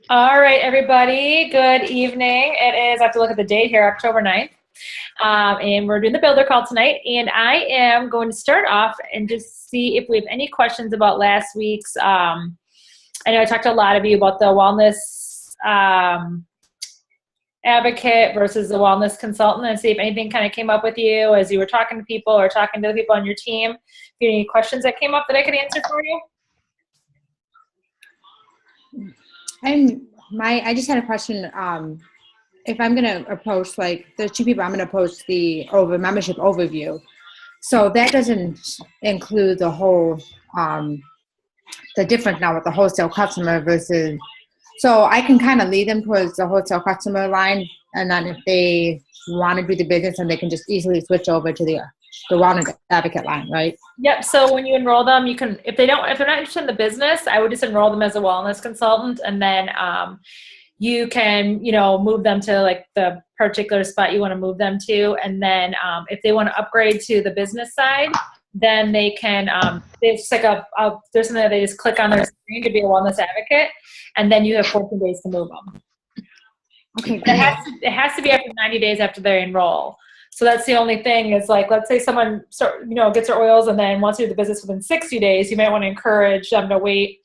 All right, everybody. Good evening. It is, I have to look at the date here, October 9th. And we're doing the builder call tonight. And I am going to start off and just see if we have any questions about last week's. I know I talked to a lot of you about the wellness advocate versus the wellness consultant, and see if anything kind of came up with you as you were talking to people or talking to the people on your team. If you have any questions that came up that I could answer for you. I just had a question. If I'm going to post, like, there's two people I'm going to post the membership overview. So that doesn't include the whole, the difference now with the wholesale customer versus, so I can kind of lead them towards the wholesale customer line. And then if they want to do the business, and they can just easily switch over to the wellness advocate line, right? Yep. So when you enroll them, you can, if they're not interested in the business, I would just enroll them as a wellness consultant, and then you can, move them to like the particular spot you want to move them to. And then if they want to upgrade to the business side, then they can, it's like there's something that they just click on their screen to be a wellness advocate, and then you have 14 days to move them. Okay. It has to be after 90 days after they enroll. So that's the only thing is, like, let's say someone gets their oils and then wants to do the business within 60 days, you might want to encourage them to wait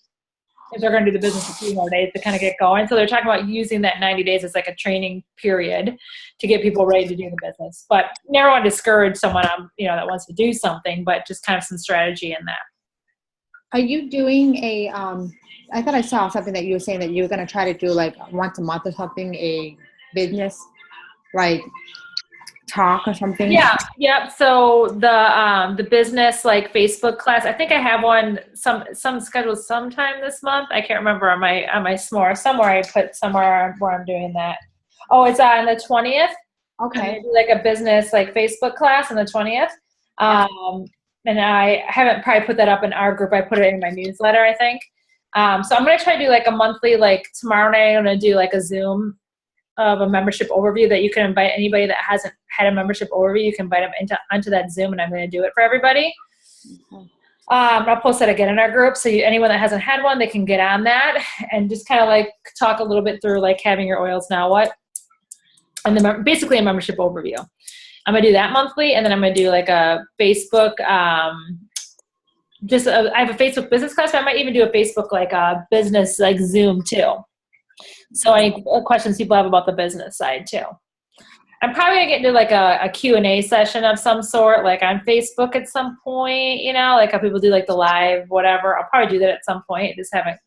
if they're going to do the business for 3 more days to kind of get going. So they're talking about using that 90 days as like a training period to get people ready to do the business. But never want to discourage someone, that wants to do something, but just kind of some strategy in that. Are you doing I thought I saw something that you were saying that you were going to try to do like once a month or something, a business, like, talk or something? Yeah. Yep. So the business, like, Facebook class, I think I have one some scheduled sometime this month. I can't remember on my somewhere I put somewhere where I'm doing that. Oh, it's on the 20th. Okay. Do like a business like Facebook class on the 20th. And I haven't probably put that up in our group. I put it in my newsletter, I think. So I'm going to try to do like a monthly, like tomorrow night I'm going to do like a Zoom of a membership overview that you can invite anybody that hasn't had a membership overview. You can invite them onto that Zoom, and I'm going to do it for everybody. I'll post that again in our group. So anyone that hasn't had one, they can get on that and just kind of like talk a little bit through like having your oils now what, and then basically a membership overview. I'm going to do that monthly, and then I'm going to do like a Facebook, I have a Facebook business class, but I might even do a Facebook like a business like Zoom too. So any questions people have about the business side too. I'm probably going to get into like a Q&A session of some sort, like on Facebook at some point, like how people do like the live, whatever. I'll probably do that at some point. I just haven't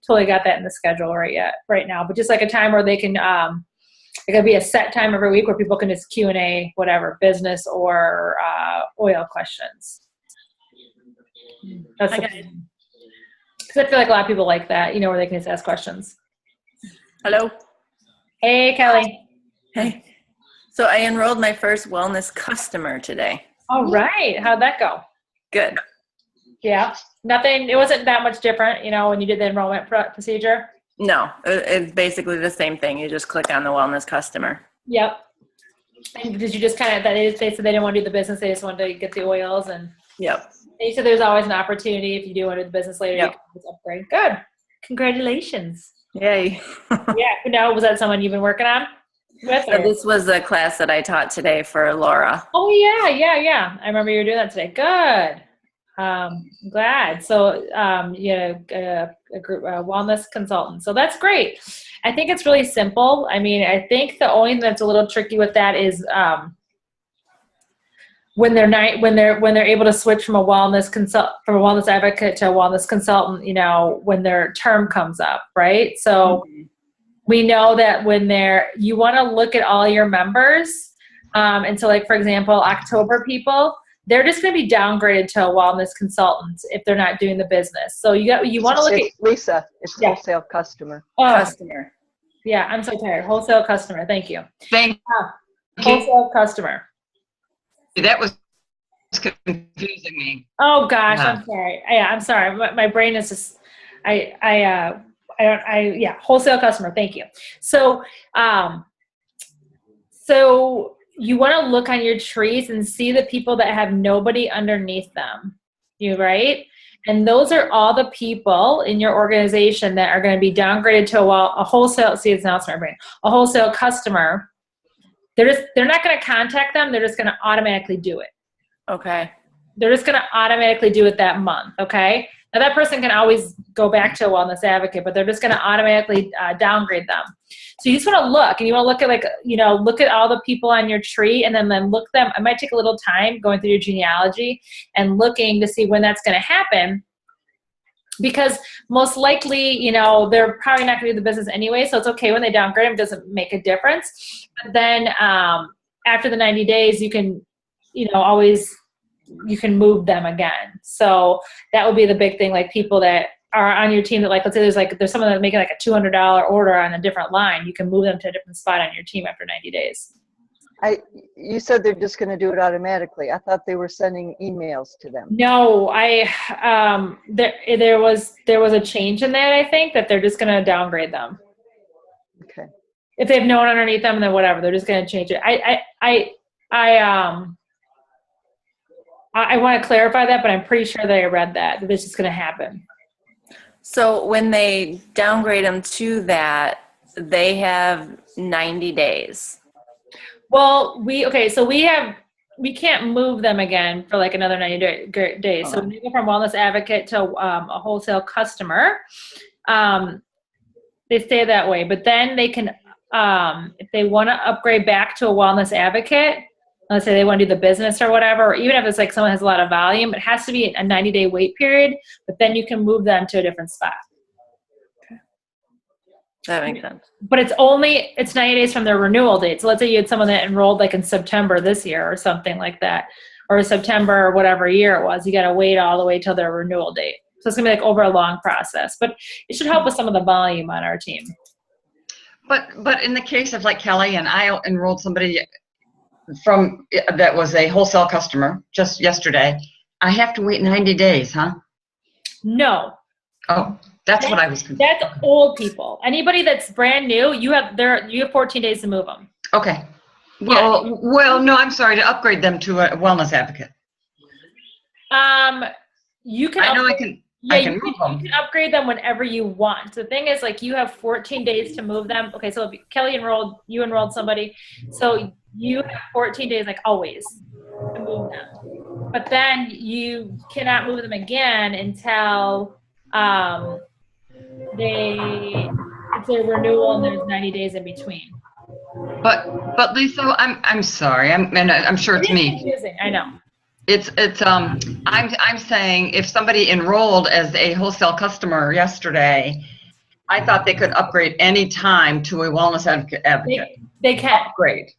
totally got that in the schedule right now. But just like a time where they can, it could be a set time every week where people can just Q&A, whatever, business or oil questions. That's because I feel like a lot of people like that, where they can just ask questions. Hello. Hey, Kelly. Hey. So I enrolled my first wellness customer today. All right. How'd that go? Good. Yeah. Nothing. It wasn't that much different, when you did the enrollment procedure. No, it's basically the same thing. You just click on the wellness customer. Yep. And did you just kind of, they said they didn't want to do the business, they just wanted to get the oils, and yep. You said there's always an opportunity if you do want to do the business later, yep. You can just upgrade. Good. Congratulations. Yay. Yeah. Now, was that someone you've been working on with? So this was the class that I taught today for Laura. Oh, yeah. I remember you were doing that today. Good. I'm glad. So, a group wellness consultant. So that's great. I think it's really simple. I mean, I think the only thing that's a little tricky with that is when they're able to switch from a wellness advocate to a wellness consultant, when their term comes up, right? So we know that you want to look at all your members. And so, like, for example, October people, they're just going to be downgraded to a wellness consultant if they're not doing the business. So you want to look at Lisa. It's wholesale customer. Customer. Yeah, I'm so tired. Wholesale customer. Thank you. Thank you. Wholesale customer. That was confusing me. Oh gosh, yeah. I'm sorry. Yeah, I'm sorry. My brain is just. Wholesale customer. Thank you. So, you want to look on your trees and see the people that have nobody underneath them, right? And those are all the people in your organization that are going to be downgraded to a wholesale, see, it's now it's my brain, a wholesale customer. They're not going to contact them. They're just going to automatically do it. Okay. They're just going to automatically do it that month. Okay. Now that person can always go back to a wellness advocate, but they're just going to automatically downgrade them. So you just want to look, and you want to look at look at all the people on your tree, and then look them. It might take a little time going through your genealogy and looking to see when that's going to happen, because most likely, they're probably not going to do the business anyway. So it's okay when they downgrade them. It doesn't make a difference. But then after the 90 days, you can, always, you can move them again. So that would be the big thing, like people that are on your team that, like, let's say there's someone that's making like a $200 order on a different line. You can move them to a different spot on your team after 90 days. You said they're just going to do it automatically. I thought they were sending emails to them. No, there was a change in that. I think that they're just going to downgrade them. Okay. If they have no one underneath them, then whatever, they're just going to change it. I want to clarify that, but I'm pretty sure that I read that this is going to happen. So when they downgrade them to that, they have 90 days. Well, we can't move them again for like another 90 days. So when they go from wellness advocate to a wholesale customer, they stay that way. But then they can, if they want to upgrade back to a wellness advocate, let's say they want to do the business or whatever, or even if it's like someone has a lot of volume, it has to be a 90-day wait period, but then you can move them to a different spot. Okay. That makes sense. But it's 90 days from their renewal date. So let's say you had someone that enrolled like in September this year or something like that, or September or whatever year it was. You got to wait all the way till their renewal date. So it's going to be like over a long process, but it should help with some of the volume on our team. But in the case of like Kelly and I enrolled somebody that was a wholesale customer just yesterday, I have to wait 90 days, huh? No. Oh, that's what I was confused. That's old people. Anybody that's brand new, you have 14 days to move them. Okay. Well, no, I'm sorry, to upgrade them to a wellness advocate. You can. I can move them. You can upgrade them whenever you want. The thing is, like, you have 14 days to move them. Okay, so if Kelly you enrolled somebody, so you have 14 days, like always, to move them. But then you cannot move them again until it's a renewal and there's 90 days in between. But Lisa, I'm sorry. I'm sure it's me. Confusing, I know. I'm saying if somebody enrolled as a wholesale customer yesterday, I thought they could upgrade any time to a wellness advocate. They can upgrade.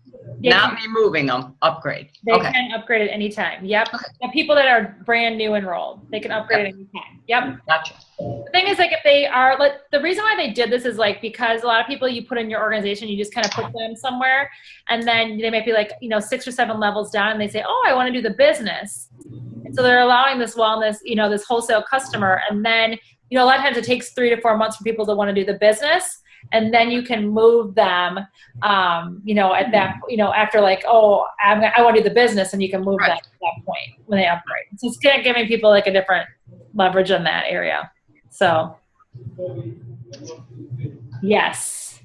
Not me moving them. Upgrade. They can upgrade at any time. Yep. Okay. The people that are brand new enrolled, they can upgrade at any time. Yep. Gotcha. The thing is, like, if they are, like, the reason why they did this is like because a lot of people you put in your organization, you just kind of put them somewhere, and then they might be like 6 or 7 levels down, and they say, "Oh, I want to do the business," and so they're allowing this wellness, this wholesale customer, and then a lot of times it takes 3 to 4 months for people to want to do the business. And then you can move them, at that, after like, oh, I want to do the business, and you can move them at that point when they upgrade. So it's kind of giving people like a different leverage in that area. So, yes.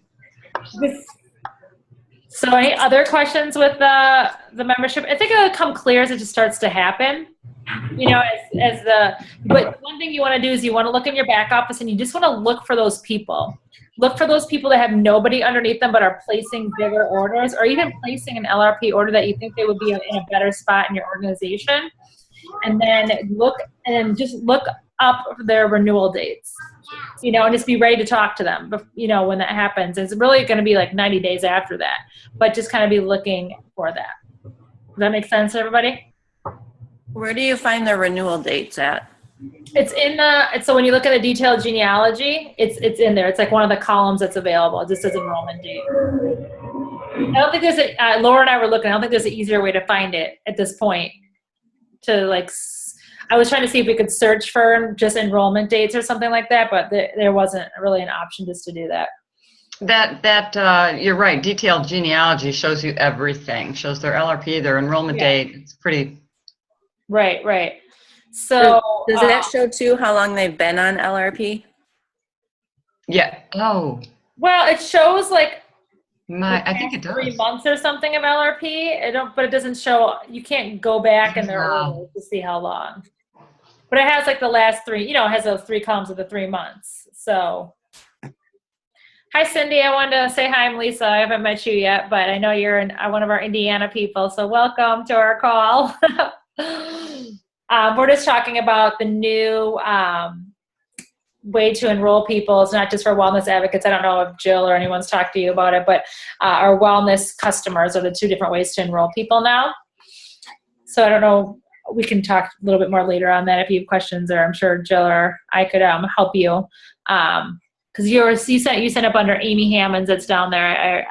So any other questions with the membership? I think it'll come clear as it just starts to happen. But one thing you want to do is you want to look in your back office, and you just want to look for those people. Look for those people that have nobody underneath them but are placing bigger orders, or even placing an LRP order that you think they would be in a better spot in your organization. And then just look up their renewal dates, and just be ready to talk to them, when that happens. It's really going to be like 90 days after that, but just kind of be looking for that. Does that make sense to everybody? Where do you find the renewal dates at? It's in so when you look at the detailed genealogy, it's in there. It's like one of the columns that's available. It just says enrollment date. I don't think there's Laura and I were looking. I don't think there's an easier way to find it at this point. I was trying to see if we could search for just enrollment dates or something like that, but there wasn't really an option just to do that. That you're right. Detailed genealogy shows you everything. Shows their LRP, their enrollment date. It's pretty. Right. So Does that show too how long they've been on LRP? Yeah. Oh, well, it shows like I think it does. 3 months or something of LRP. But it doesn't show. You can't go back in their Wow. order to see how long. But it has like the last 3. It has those 3 columns of the 3 months. So, hi Cindy. I wanted to say hi. I'm Lisa. I haven't met you yet, but I know you're one of our Indiana people. So welcome to our call. We're just talking about the new way to enroll people. It's not just for wellness advocates. I don't know if Jill or anyone's talked to you about it, but our wellness customers are the 2 different ways to enroll people now. So I don't know. We can talk a little bit more later on that if you have questions, or I'm sure Jill or I could help you. Because you sent up under Amy Hammonds that's down there.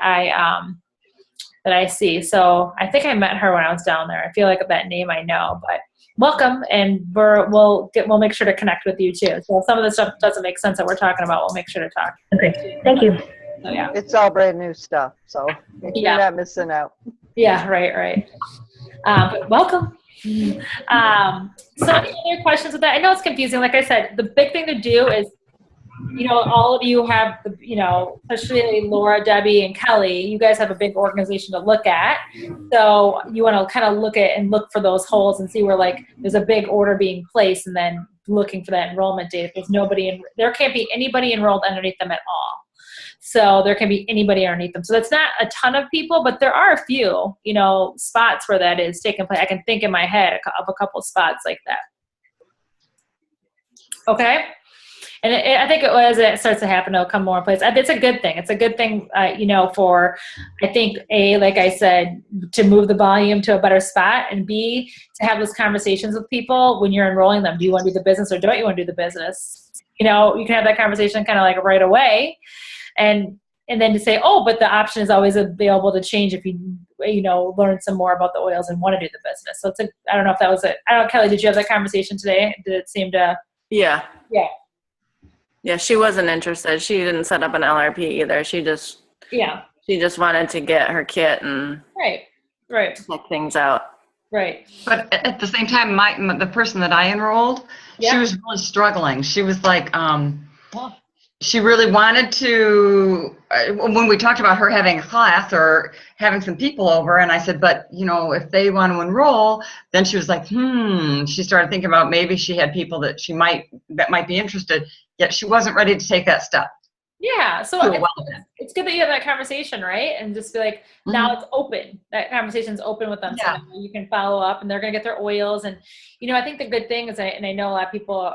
That I see. So I think I met her when I was down there. I feel like that name I know, but welcome, and we'll make sure to connect with you too. So if some of the stuff doesn't make sense that we're talking about, we'll make sure to talk. Okay, thank you. So yeah. It's all brand new stuff, so you're not missing out. Yeah, right. But welcome. So any other questions with that? I know it's confusing. Like I said, the big thing to do is, all of you have, especially Laura, Debbie, and Kelly, you guys have a big organization to look at. So you want to kind of look for those holes and see where there's a big order being placed, and then looking for that enrollment date. If there's there can't be anybody enrolled underneath them at all. So there can be anybody underneath them. So that's not a ton of people, but there are a few, spots where that is taking place. I can think in my head of a couple spots like that. Okay. And I think as it starts to happen, it'll come more in place. It's a good thing. It's a good thing, for, I think, A, like I said, to move the volume to a better spot, and B, to have those conversations with people when you're enrolling them. Do you want to do the business or don't you want to do the business? You can have that conversation kind of right away. And then to say, oh, but the option is always available to change if you learn some more about the oils and want to do the business. So I don't know if that was it. I don't know, Kelly, did you have that conversation today? Did it seem to? Yeah. Yeah. Yeah, she wasn't interested. She didn't set up an LRP either. She just wanted to get her kit and right check things out. Right. But at the same time, the person that I enrolled, she was really struggling. She was like, she really wanted to, when we talked about her having a class or having some people over, and I said, but, if they want to enroll, then she was like, she started thinking about maybe she had people that might be interested, yet she wasn't ready to take that step. Yeah. So it's good that you have that conversation, right? And just be like, now it's open. That conversation's open with them. Yeah. So you can follow up, and they're going to get their oils. And, I think the good thing is, and I know a lot of people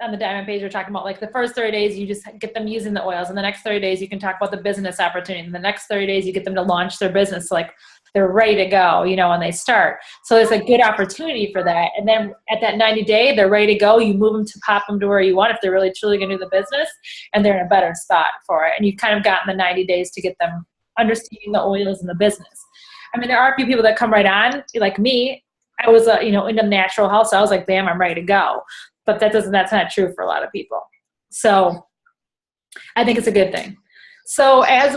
on the Diamond page, we're talking about the first 30 days, you just get them using the oils. And the next 30 days, you can talk about the business opportunity. And the next 30 days, you get them to launch their business. So they're ready to go, when they start. So there's a good opportunity for that. And then at that 90-day, they're ready to go. You move them to pop them to where you want if they're really truly going to do the business, and they're in a better spot for it. And you've kind of gotten the 90 days to get them understanding the oils and the business. I mean, there are a few people that come right on, like me. I was, into natural health, so I was like, bam, I'm ready to go. But that's not true for a lot of people. So I think it's a good thing. So as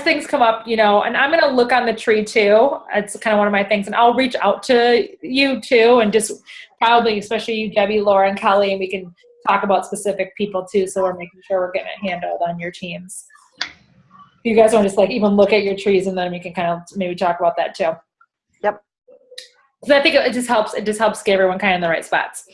things come up, and I'm going to look on the tree too. It's kind of one of my things, and I'll reach out to you too, and just probably, especially you, Debbie, Laura, and Kelly, and we can talk about specific people too. So we're making sure we're getting it handled on your teams. If you guys want to just even look at your trees, and then we can kind of maybe talk about that too. Yep. So I think it just helps get everyone kind of in the right spots.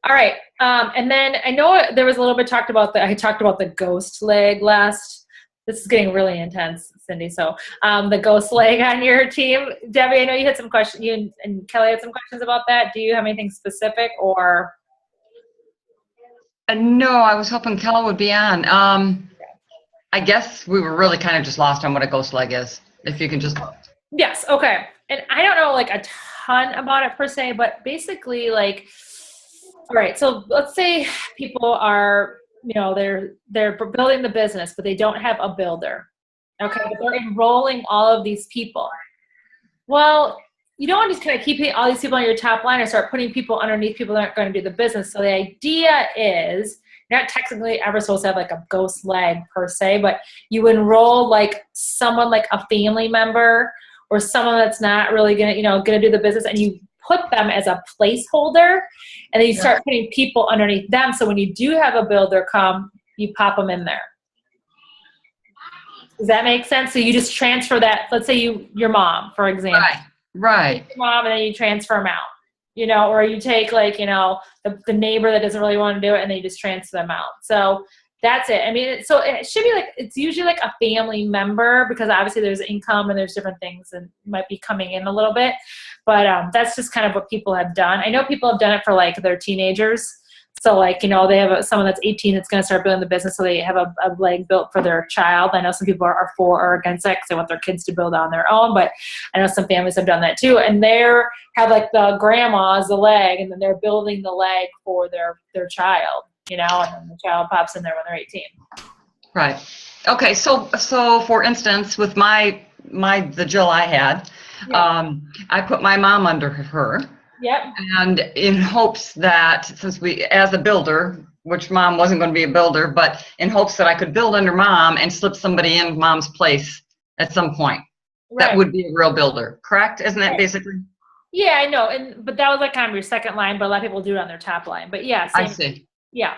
All right. And then I know there was a little bit I talked about the ghost leg last. This is getting really intense, Cindy. So the ghost leg on your team. Debbie, I know you had some questions. You and Kelly had some questions about that. Do you have anything specific or? No, I was hoping Kelly would be on. I guess we were really kind of just lost on what a ghost leg is. If you can just. Yes. Okay. And I don't know a ton about it per se, but basically all right, so let's say people are, they're building the business, but they don't have a builder. Okay. But they're enrolling all of these people. Well, you don't want to just kind of keep all these people on your top line or start putting people underneath people that aren't going to do the business. So the idea is, you're not technically ever supposed to have a ghost leg per se, but you enroll someone like a family member or someone that's not really gonna do the business, and you put them as a placeholder, and then you start putting people underneath them. So when you do have a builder come, you pop them in there. Does that make sense? So you just transfer that. Let's say your mom, for example. Right. Your mom, and then you transfer them out, or you take the neighbor that doesn't really want to do it, and then you just transfer them out. So that's it. I mean, so it should be it's usually like a family member, because obviously there's income and there's different things that might be coming in a little bit, but that's just kind of what people have done. I know people have done it for their teenagers. So they have someone that's 18 that's going to start building the business, so they have a leg built for their child. I know some people are for or against it because they want their kids to build on their own, but I know some families have done that too. And they have the grandma as the leg, and then they're building the leg for their child, and then the child pops in there when they're 18. Right. Okay. So for instance, with the Jill I had, I put my mom under her. Yep. And in hopes that, since as a builder, which mom wasn't going to be a builder, but in hopes that I could build under mom and slip somebody in mom's place at some point. Right. That would be a real builder, correct? Isn't that basically? Yeah, I know. But that was kind of your second line, but a lot of people do it on their top line. But yeah, I see. Yeah.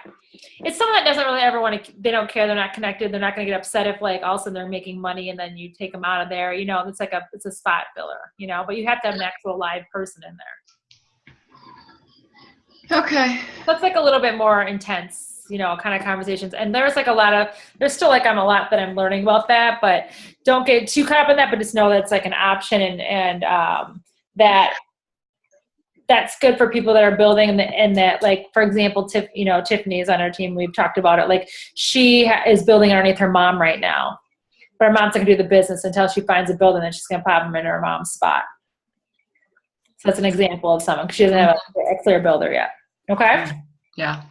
It's someone that doesn't really ever want to, they don't care, they're not connected, they're not going to get upset if all of a sudden they're making money and then you take them out of there. It's a spot filler, but you have to have an actual live person in there. Okay. That's a little bit more intense, kind of conversations. And there's there's still I'm a lot that I'm learning about that, but don't get too caught up in that, but just know that's an option, and that's good for people that are building, and that for example, Tiffany is on our team. We've talked about it. She is building underneath her mom right now, but her mom's not gonna do the business until she finds a building, and she's gonna pop them in her mom's spot. So that's an example of someone, because she doesn't have a clear builder yet. Okay? Yeah.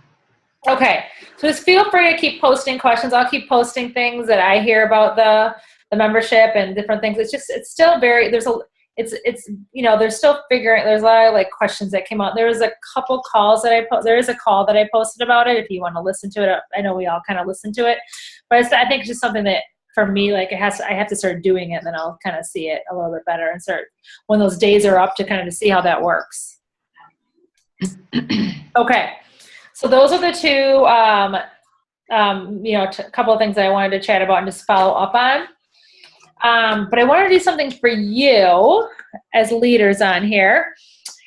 Okay. So just feel free to keep posting questions. I'll keep posting things that I hear about the membership and different things. It's still very, they're still figuring, there's a lot of questions that came out. There was a couple calls that there is a call that I posted about it. If you want to listen to it, I know we all kind of listen to it, but I think it's just something that for me, I have to start doing it, and then I'll kind of see it a little bit better and start when those days are up to kind of to see how that works. Okay. So those are the two, a couple of things that I wanted to chat about and just follow up on. But I want to do something for you as leaders on here.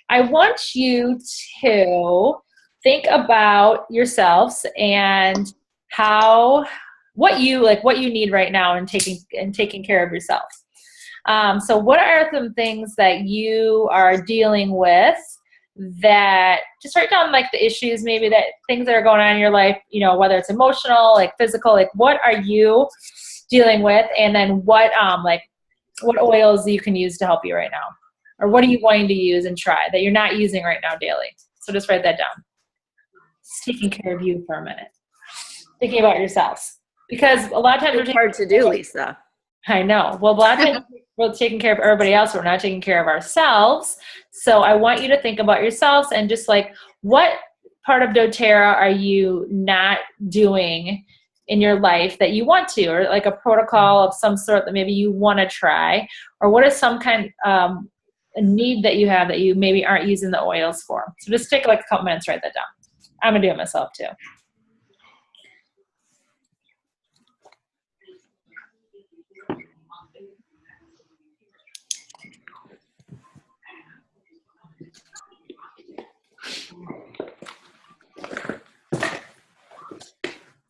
I want you to think about yourselves and what you need right now in taking care of yourself. So what are some things that you are dealing with, that just write down the issues, maybe that things that are going on in your life, whether it's emotional, physical, what are you dealing with, and then what oils you can use to help you right now, or what are you going to use and try that you're not using right now daily. So just write that down. Just taking care of you for a minute, thinking about yourselves, because a lot of times it's hard to do, Lisa. I know. Well, a lot of times we're taking care of everybody else. We're not taking care of ourselves. So I want you to think about yourselves and just what part of doTERRA are you not doing in your life that you want to, or a protocol of some sort that maybe you want to try, or what is some kind of a need that you have that you maybe aren't using the oils for. So just take a couple minutes, write that down. I'm going to do it myself too.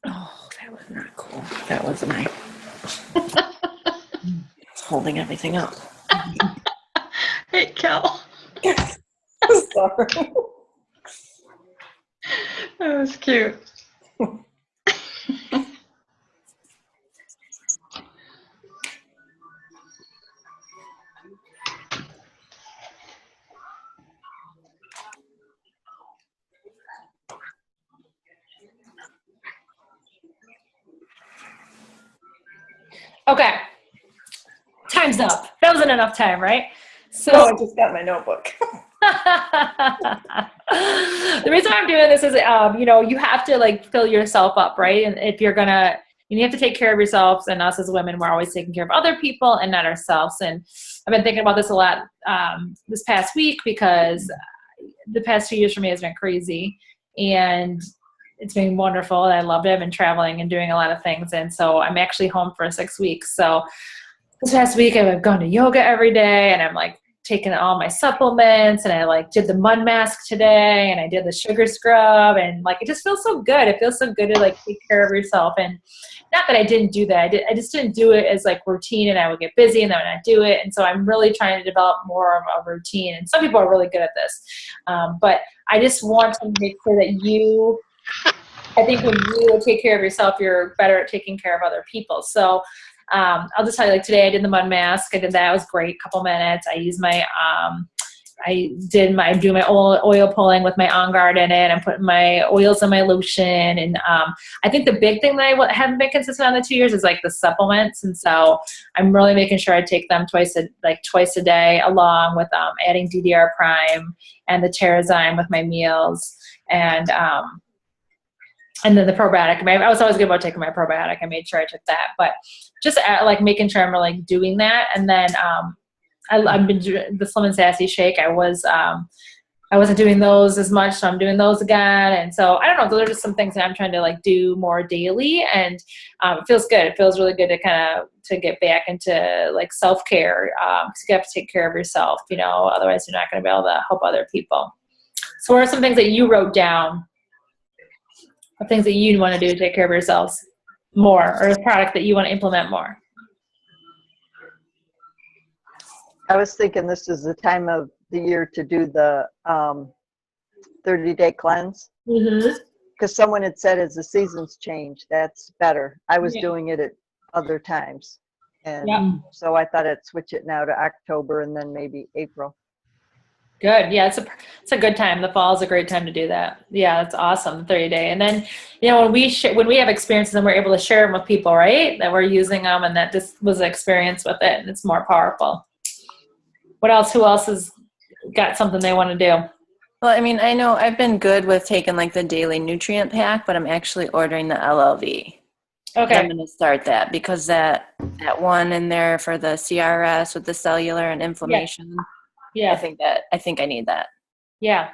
Oh, that was not cool. That was my holding everything up. Hey, Kel. Sorry. That was cute. Okay. Time's up. That wasn't enough time, right? So I just got my notebook. The reason I'm doing this is, you have to fill yourself up, right? And if you're gonna, you have to take care of yourselves, and us as women, we're always taking care of other people and not ourselves. And I've been thinking about this a lot this past week because the past 2 years for me has been crazy, and it's been wonderful. I loved it. I've been traveling and doing a lot of things, and so I'm actually home for 6 weeks. So this past week I've gone to yoga every day, and I'm like taking all my supplements, and I like did the mud mask today, and I did the sugar scrub, and like it just feels so good. It feels so good to like take care of yourself. And not that I didn't do that. I just didn't do it as like routine, and I would get busy and then I would not do it. And so I'm really trying to develop more of a routine. And some people are really good at this. But I just want to make sure that I think when you take care of yourself, you're better at taking care of other people. So I'll just tell you, like today I did the mud mask. I did that. It was great. Couple minutes. I used my, I'm doing my oil pulling with my On Guard in it. I'm putting my oils in my lotion. And I think the big thing that I haven't been consistent on the 2 years is like the supplements. And so I'm really making sure I take them twice a day, along with adding DDR Prime and the Terrazyme with my meals. And then the probiotic. I was always good about taking my probiotic. I made sure I took that, but just like making sure I'm like doing that. And then I've been doing the Slim and Sassy shake. I wasn't doing those as much, so I'm doing those again. And so I don't know. Those are just some things that I'm trying to like do more daily, and it feels good. It feels really good to get back into like self-care. Because you have to take care of yourself, otherwise you're not going to be able to help other people. So what are some things that you wrote down? Of things that you want to do to take care of yourselves more, or a product that you want to implement more? I was thinking this is the time of the year to do the 30-day cleanse. Because someone had said as the seasons change, that's better. I was doing it at other times. And so I thought I'd switch it now to October and then maybe April. Good. Yeah, it's a good time. The fall is a great time to do that. Yeah, that's awesome. 30-day. And then, when we have experiences and we're able to share them with people, right, that we're using them and that this was an experience with it, and it's more powerful. What else? Who else has got something they want to do? Well, I mean, I know I've been good with taking like the daily nutrient pack, but I'm actually ordering the LLV. Okay. I'm going to start that because that one in there for the CRS with the cellular and inflammation. Yeah. I think I need that. Yeah.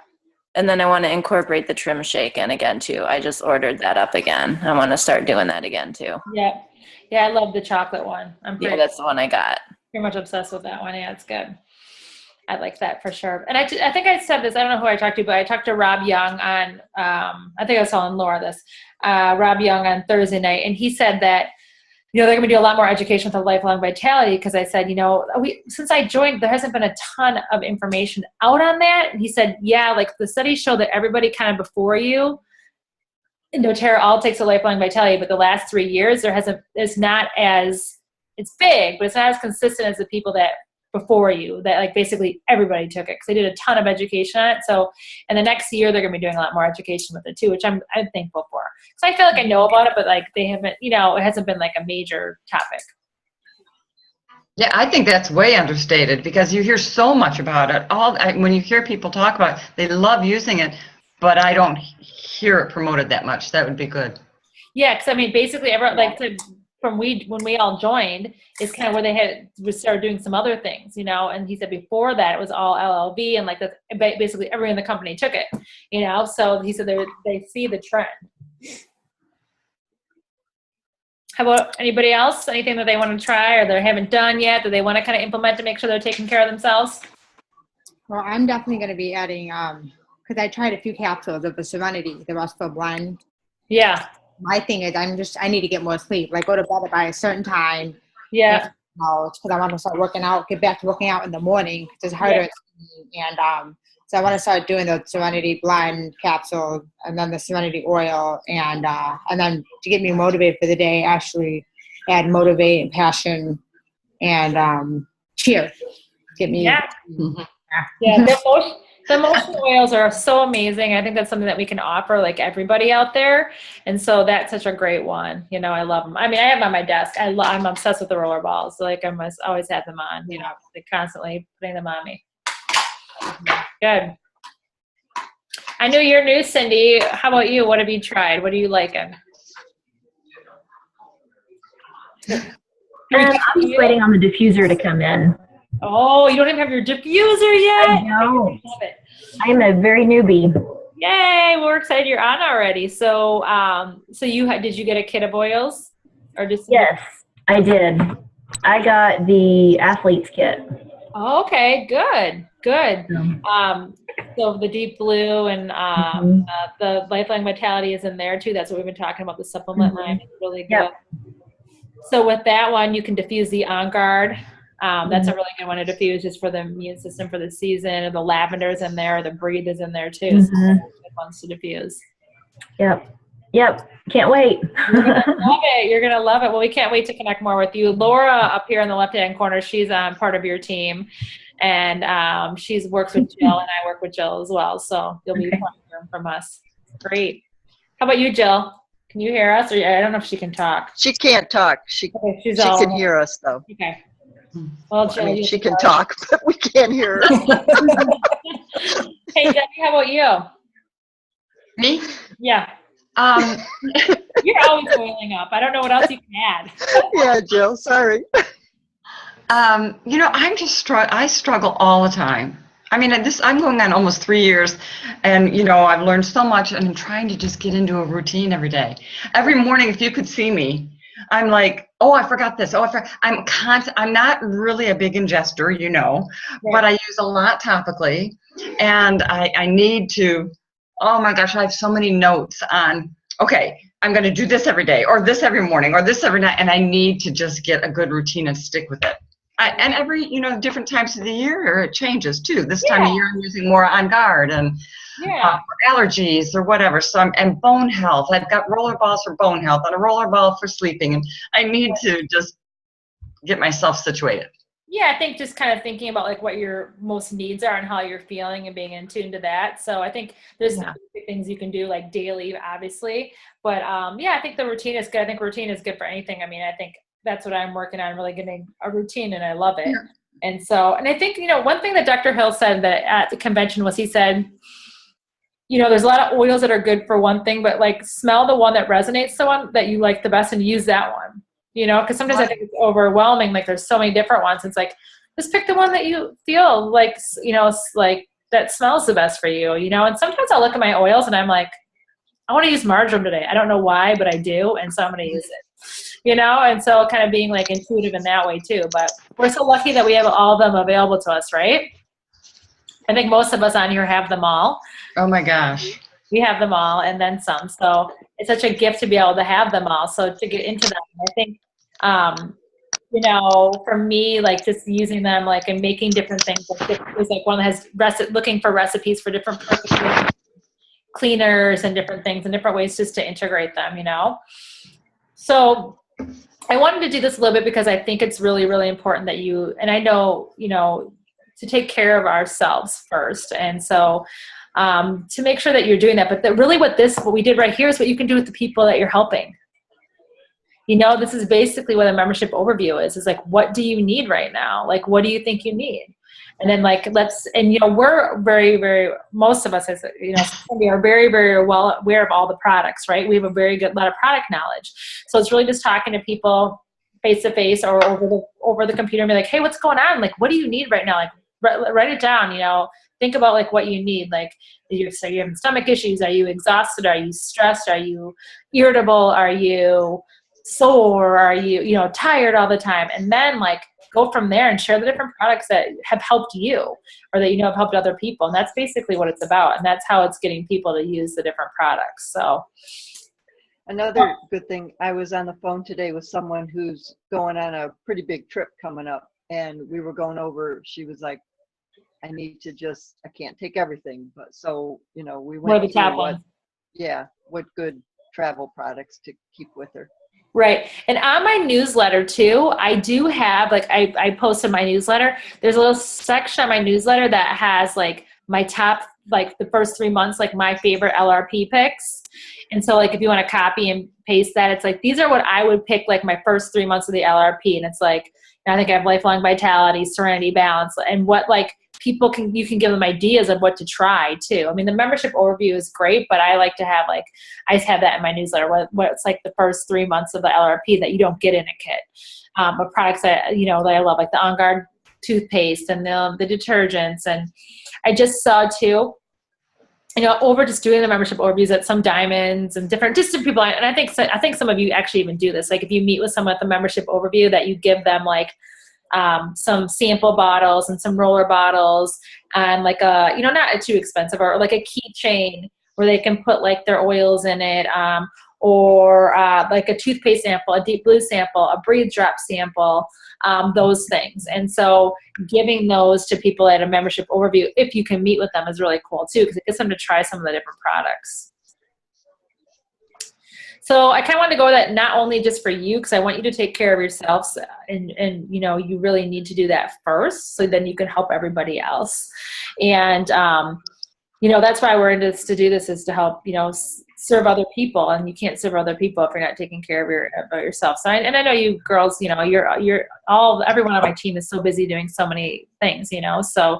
And then I want to incorporate the trim shake in again too. I just ordered that up again. I want to start doing that again too. Yeah. Yeah, I love the chocolate one. That's the one I got. Pretty much obsessed with that one. Yeah, it's good. I like that for sure. And I think I said this, I don't know who I talked to, but I talked to Rob Young on, I think I was telling Laura this, Rob Young on Thursday night. And he said that, they're going to do a lot more education with the Lifelong Vitality, because I said, since I joined, there hasn't been a ton of information out on that. And he said, yeah, like the studies show that everybody kind of before you, doTERRA all takes a Lifelong Vitality, but the last 3 years, it's big, but it's not as consistent as the people that before you, that like basically everybody took it, because they did a ton of education on it. So in the next year, they're going to be doing a lot more education with it too, which I'm thankful for. So I feel like I know about it, but like they haven't, it hasn't been like a major topic. Yeah, I think that's way understated, because you hear so much about it. When you hear people talk about it, they love using it, but I don't hear it promoted that much. That would be good. Yeah, because I mean, basically, everyone when we all joined is kind of where we started doing some other things, and he said before that it was all LLV, and like basically everyone in the company took it, so he said they see the trend. How about anybody else? Anything that they want to try or they haven't done yet that they want to kind of implement to make sure they're taking care of themselves? Well, I'm definitely going to be adding, because I tried a few capsules of the Serenity, the Restful Blend. Yeah. My thing is I need to get more sleep. Like go to bed by a certain time. Yeah. It's because I want to start working out, get back to working out in the morning, because it's harder. Yeah. And so I want to start doing the Serenity Blend capsule and then the Serenity Oil, and then to get me motivated for the day, actually add Motivate and Passion and Cheer. Get me. Yeah. Mm-hmm. Yeah. The emotion oils are so amazing. I think that's something that we can offer like everybody out there. And so that's such a great one. I love them. I mean, I have them on my desk. I'm obsessed with the roller balls. So like I must always have them on, like constantly putting them on me. Good. I know you're new, Cindy. How about you? What have you tried? What are you liking? I'm just waiting on the diffuser to come in. Oh, you don't even have your diffuser yet? I don't. Love it. I am a very newbie. Yay! We're excited you're on already. So, so did you get a kit of oils, or just? Yes, I did. I got the athlete's kit. Oh, okay, good. So the Deep Blue and the Lifelong Vitality is in there too. That's what we've been talking about. The supplement line is really good. Yep. So with that one, you can diffuse the On Guard. That's a really good one to diffuse just for the immune system for the season. The lavender's in there. The Breathe is in there too. So good ones to diffuse. Yep. Can't wait. You're gonna love it. Well, we can't wait to connect more with you. Laura up here in the left-hand corner, she's part of your team, and she works with Jill, and I work with Jill as well. So you'll be hearing from us. Great. How about you, Jill? Can you hear us? Or I don't know if she can talk. She can't talk. She can hear us though. Okay. Well, Jill, I mean, she can talk, but we can't hear her. Hey, Debbie, how about you? Me? Yeah. You're always boiling up. I don't know what else you can add. Yeah, Jill, sorry. I struggle all the time. I mean, I'm going on almost 3 years, and I've learned so much, and I'm trying to just get into a routine every day. Every morning, if you could see me, I'm like, oh, I forgot this. Oh, I'm not really a big ingester, but I use a lot topically, and I need to. Oh my gosh, I have so many notes on, okay, I'm going to do this every day, or this every morning, or this every night, and I need to just get a good routine and stick with it. And every, different times of the year, it changes too. This time of year, I'm using more On Guard and for allergies or whatever. So and bone health. I've got roller balls for bone health and a roller ball for sleeping, and I need to just get myself situated. Yeah, I think just kind of thinking about like what your most needs are and how you're feeling and being in tune to that. So I think there's things you can do like daily, obviously. But I think the routine is good. I think routine is good for anything. I mean, I think that's what I'm working on, really getting a routine, and I love it. Yeah. And I think, one thing that Dr. Hill said that at the convention was he said, there's a lot of oils that are good for one thing, but like smell the one that resonates, the one that you like the best, and use that one. Because sometimes I think it's overwhelming. Like there's so many different ones. It's like, just pick the one that you feel like, like that smells the best for you, and sometimes I'll look at my oils and I'm like, I want to use marjoram today. I don't know why, but I do. And so I'm going to use it, and so kind of being like intuitive in that way too. But we're so lucky that we have all of them available to us, right? I think most of us on here have them all. Oh my gosh. We have them all and then some. So it's such a gift to be able to have them all. So to get into them, I think, for me, like just using them, like and making different things. There's like one that has looking for recipes for different purposes, cleaners and different things and different ways just to integrate them, So I wanted to do this a little bit because I think it's really, really important that and I know, to take care of ourselves first. And so to make sure that you're doing that, but really what we did right here is what you can do with the people that you're helping. This is basically what a membership overview is like, what do you need right now? Like, what do you think you need? And then we're very, very, most of us as, we are very, very well aware of all the products, right? We have a very good lot of product knowledge. So it's really just talking to people face to face or over the computer and be like, hey, what's going on? Like, what do you need right now? Like, write it down, think about like what you need. Like, are you having stomach issues? Are you exhausted? Are you stressed? Are you irritable? Are you sore? Are you, tired all the time? And then like go from there and share the different products that have helped you or that, have helped other people. And that's basically what it's about. And that's how it's getting people to use the different products. So another good thing, I was on the phone today with someone who's going on a pretty big trip coming up, and we were going over, she was like, I can't take everything, but so, we went through what good travel products to keep with her. Right. And on my newsletter too, I do have, like, I posted my newsletter. There's a little section on my newsletter that has like my top, like the first 3 months, like my favorite LRP picks. And so like, if you want to copy and paste that, it's like, these are what I would pick, like my first 3 months of the LRP. And it's like, I think I have Lifelong Vitality, Serenity, Balance, and what like you can give them ideas of what to try too. I mean, the membership overview is great, but I like to have I just have that in my newsletter, what's like the first 3 months of the LRP that you don't get in a kit. But products that, that I love, like the On Guard toothpaste and the detergents. And I just saw too, over just doing the membership overviews at some diamonds and different people. And I think some of you actually even do this. Like if you meet with someone at the membership overview, that you give them like some sample bottles and some roller bottles and like not too expensive, or like a keychain where they can put like their oils in it, or like a toothpaste sample, a Deep Blue sample, a Breathe Drop sample, those things. And so giving those to people at a membership overview, if you can meet with them, is really cool too, because it gets them to try some of the different products. So I kind of wanted to go with that not only just for you, because I want you to take care of yourselves, and you really need to do that first, so then you can help everybody else. And that's why we're in this, to do this, is to help serve other people, and you can't serve other people if you're not taking care of yourself. So I know you girls, everyone on my team is so busy doing so many things, so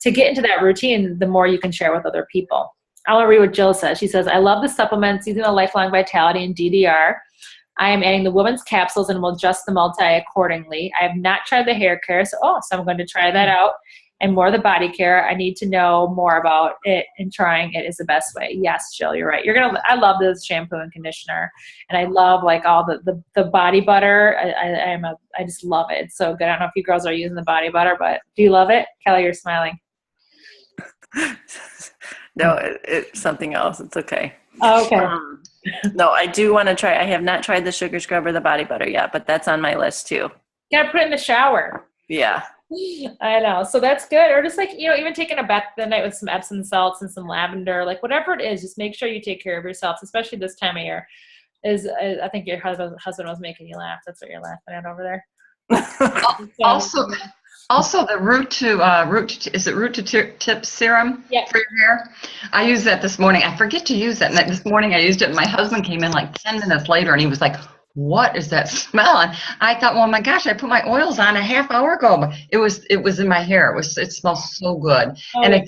to get into that routine, the more you can share with other people. I want to read what Jill says. She says, I love the supplements using the Lifelong Vitality and DDR. I am adding the women's capsules and will adjust the multi accordingly. I have not tried the hair care, so I'm going to try that out. And more of the body care. I need to know more about it, and trying it is the best way. Yes, Jill, you're right. I love this shampoo and conditioner, and I love like all the body butter. I just love it. It's so good. I don't know if you girls are using the body butter, but do you love it? Kelly, you're smiling. No, it's something else. It's okay. Oh, okay. No, I do want to try. I have not tried the sugar scrub or the body butter yet, but that's on my list too. You gotta put it in the shower. Yeah. I know. So that's good. Or just like, even taking a bath the night with some Epsom salts and some lavender, like whatever it is, just make sure you take care of yourself, especially this time of year. I think your husband was making you laugh. That's what you're laughing at over there. Also the root to tip serum for your hair. I used that this morning. I forget to use that. And this morning I used it, and my husband came in like 10 minutes later, and he was like, what is that smell? And I thought, well, my gosh, I put my oils on a half hour ago. But it was in my hair. It smells so good. Oh, and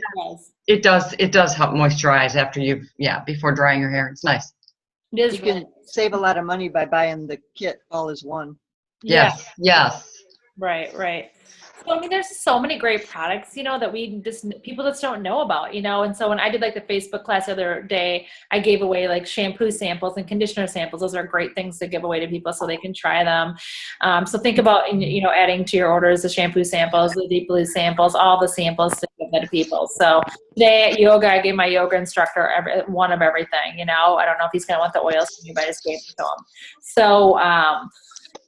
it does help moisturize after before drying your hair. It's nice. It is. You can save a lot of money by buying the kit all as one. Yes. Right. So, there's so many great products, that people just don't know about, and so when I did like the Facebook class the other day, I gave away like shampoo samples and conditioner samples. Those are great things to give away to people so they can try them. So think about, adding to your orders the shampoo samples, the Deep Blue samples, all the samples to give that to people. So today at yoga, I gave my yoga instructor one of everything, I don't know if he's going to want the oils from me, but I just gave them to him. So,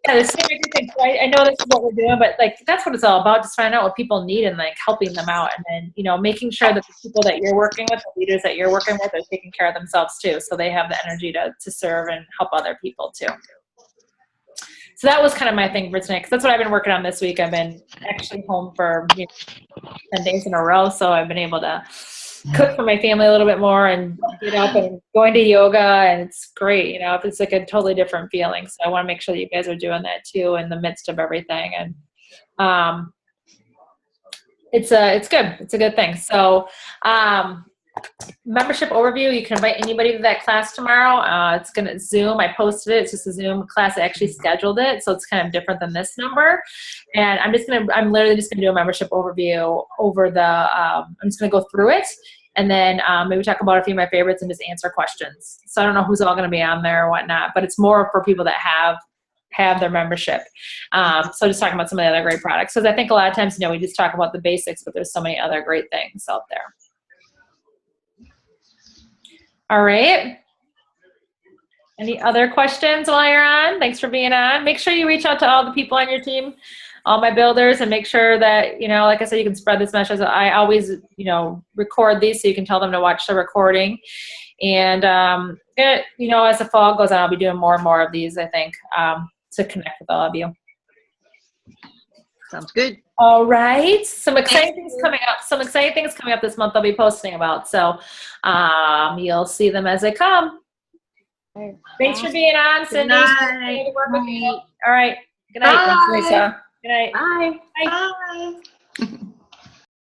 the same everything. So I know this is what we're doing, but like that's what it's all about. Just finding out what people need and like helping them out, and then making sure that the people that you're working with, the leaders that you're working with, are taking care of themselves too, so they have the energy to serve and help other people too. So that was kind of my thing for tonight, because that's what I've been working on this week. I've been actually home for 10 days in a row, so I've been able to cook for my family a little bit more and get up and going to yoga, and it's great. It's like a totally different feeling. So I want to make sure that you guys are doing that too in the midst of everything. And it's good. It's a good thing. So membership overview, you can invite anybody to that class tomorrow. It's going to Zoom. I posted it. It's just a Zoom class. I actually scheduled it, so it's kind of different than this number. And I'm literally just going to do a membership overview over I'm just going to go through it, and then maybe talk about a few of my favorites and just answer questions. So I don't know who's all going to be on there or whatnot, but it's more for people that have their membership. So just talking about some of the other great products, because I think a lot of times, we just talk about the basics, but there's so many other great things out there. All right. Any other questions while you're on? Thanks for being on. Make sure you reach out to all the people on your team, all my builders, and make sure that, like I said, you can spread this message. I always, record these so you can tell them to watch the recording. And, as the fall goes on, I'll be doing more and more of these, I think, to connect with all of you. Sounds good. All right. Some exciting things coming up this month I'll be posting about. So you'll see them as they come. Thanks for being on, Cindy. Good night. All right. Good night. Bye. Thanks, Lisa. Good night. Bye. Bye. Bye.